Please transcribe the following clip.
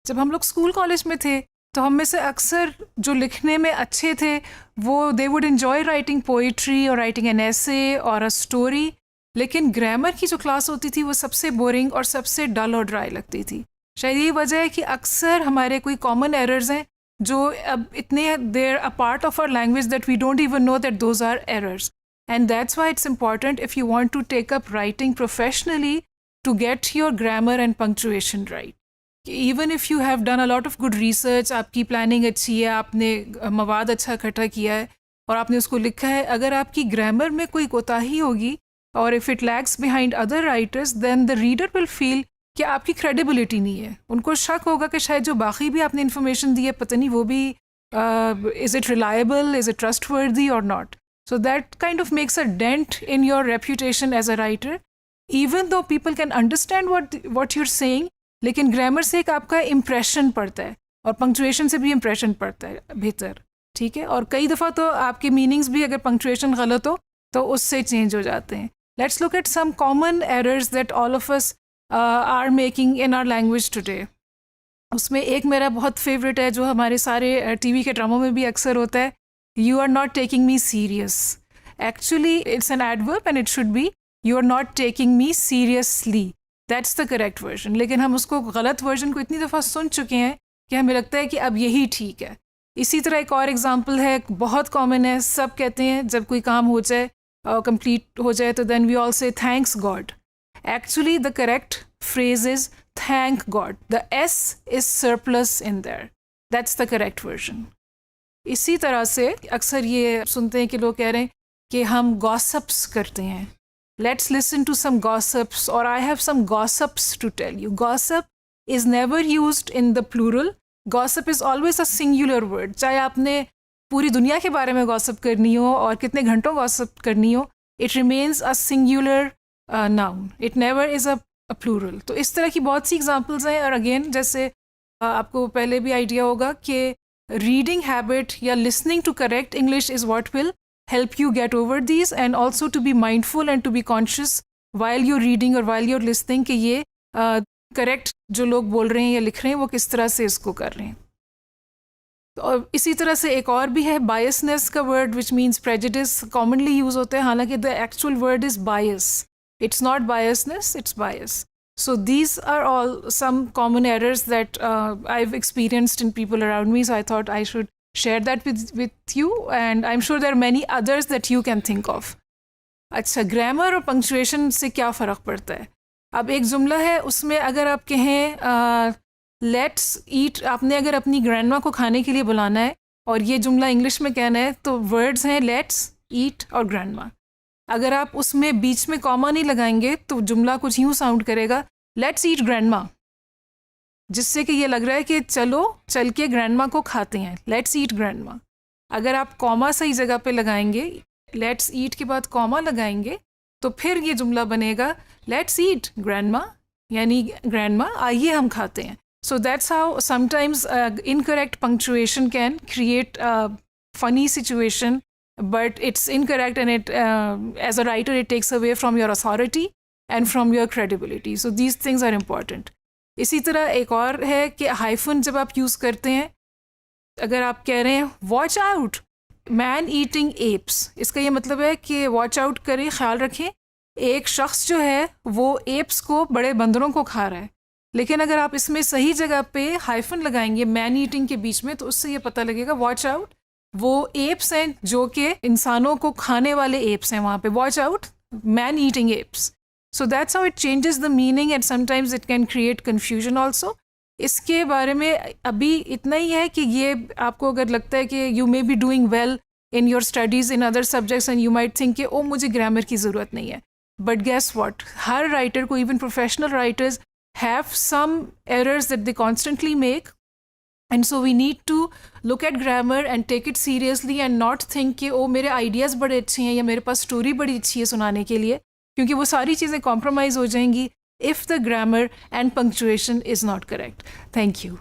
जब हम लोग स्कूल कॉलेज में थे तो हम में से अक्सर जो लिखने में अच्छे थे वो they would enjoy writing poetry और राइटिंग एन एसे और अ स्टोरी, लेकिन ग्रामर की जो क्लास होती थी वो सबसे बोरिंग और सबसे डल और ड्राई लगती थी। शायद यही वजह है कि अक्सर हमारे कोई कॉमन एरर्स हैं जो अब इतने देर a part of our language that we don't even know that those are errors, and that's why it's important if you want to take up writing professionally to get your grammar and punctuation right. Even if you have done a lot of good research, आपकी planning अच्छी है, आपने मवाद अच्छा इकट्ठा किया है और आपने उसको लिखा है, अगर आपकी ग्रामर में कोई कोताही होगी और if it lags behind other writers then the reader will feel कि आपकी क्रेडिबिलिटी नहीं है। उनको शक होगा कि शायद जो बाकी भी आपने इन्फॉर्मेशन दी है पता नहीं वो भी is it reliable, is it trustworthy और not. So that kind of makes a dent in your reputation as a writer, even though people can understand what you're saying. लेकिन ग्रामर से एक आपका इम्प्रेशन पड़ता है और पंक्चुएशन से भी इम्प्रेशन पड़ता है भीतर, ठीक है। और कई दफ़ा तो आपके मीनिंग्स भी अगर पंक्चुएशन गलत हो तो उससे चेंज हो जाते हैं। Let's look at some common errors that all of us are making in our language today. उसमें एक मेरा बहुत फेवरेट है जो हमारे सारे टीवी के ड्रामों में भी अक्सर होता है, you are not taking me serious. Actually, it's an adverb and it should be you are not taking me seriously. That's the correct version. लेकिन हम उसको गलत वर्जन को इतनी दफ़ा सुन चुके हैं कि हमें लगता है कि अब यही ठीक है। इसी तरह एक और एग्जांपल है, बहुत कॉमन है, सब कहते हैं जब कोई काम हो जाए कंप्लीट हो जाए तो देन वी ऑल से thanks God. Actually, the correct phrase is thank God. The S is surplus in there. That's the correct version. इसी तरह से अक्सर ये सुनते हैं कि लोग कह रहे हैं कि हम गॉसिप्स करते हैं, let's listen to some gossips और I have some gossips to tell you. Gossip is never used in the plural, gossip is always a singular word. चाहे आपने पूरी दुनिया के बारे में गॉसिप करनी हो और कितने घंटों गॉसिप करनी हो, it remains a singular noun, it never is a plural. तो इस तरह की बहुत सी एग्जांपल्स हैं। और अगेन जैसे आपको पहले भी आइडिया होगा कि reading habit या listening to correct English is what will help you get over these, and also to be mindful and to be conscious while you're reading or while you're listening कि ये correct जो लोग बोल रहे हैं या लिख रहे हैं वो किस तरह से इसको कर रहे हैं। तो इसी तरह से एक और भी है biasness का word which means prejudice, commonly use होता है, हालांकि the actual word is bias. It's not biasness, it's bias. So these are all some common errors that I've experienced in people around me. So I thought I should share that with you, and I'm sure there are many others that you can think of. अच्छा, grammar और punctuation से क्या फ़र्क पड़ता है? अब एक जुमला है, उसमें अगर आप कहें लेट्स ईट, आपने अगर अपनी ग्रैंडमा को खाने के लिए बुलाना है और ये जुमला इंग्लिश में कहना है तो वर्ड्स हैं लेट्स, ईट और ग्रैंडमा। अगर आप उसमें बीच में कॉमा नहीं लगाएंगे तो जुमला कुछ यूँ साउंड करेगा, लेट्स ईट ग्रैंडमा, जिससे कि ये लग रहा है कि चलो चल के ग्रैंडमा को खाते हैं, लेट्स ईट ग्रैंडमा। अगर आप कॉमा सही जगह पे लगाएंगे, लेट्स ईट के बाद कॉमा लगाएंगे, तो फिर ये जुमला बनेगा लेट्स ईट ग्रैंडमा, यानी ग्रैंडमा आइए हम खाते हैं। So that's how sometimes incorrect punctuation can create funny situation, but it's incorrect and it as a writer it takes away from your authority and from your credibility. So these things are important. इसी तरह एक और है कि hyphen जब आप use करते हैं, अगर आप कह रहे हैं watch out man eating apps, इसका ये मतलब है कि वॉच आउट करें, ख्याल रखें, एक शख्स जो है वो एप्स को, बड़े बंदरों को खा रहा है। लेकिन अगर आप इसमें सही जगह पे हाइफन लगाएंगे मैन ईटिंग के बीच में, तो उससे ये पता लगेगा वॉच आउट, वो एप्स हैं जो कि इंसानों को खाने वाले एप्स हैं वहाँ पे, watch out man eating apps. So that's how it changes the meaning and sometimes it can create confusion also. इसके बारे में अभी इतना ही है कि ये आपको अगर लगता है कि you may be doing well in your studies in other subjects and you might think कि ओ मुझे ग्रामर की ज़रूरत नहीं है, बट गेस व्हाट, हर राइटर को, even professional writers have some errors that they constantly make, and so we need to look at grammar and take it seriously and not think कि ओ मेरे आइडियाज़ बड़े अच्छे हैं या मेरे पास स्टोरी बड़ी अच्छी है सुनाने के लिए, क्योंकि वो सारी चीज़ें कॉम्प्रोमाइज़ हो जाएंगी if the grammar and punctuation is not correct. Thank you.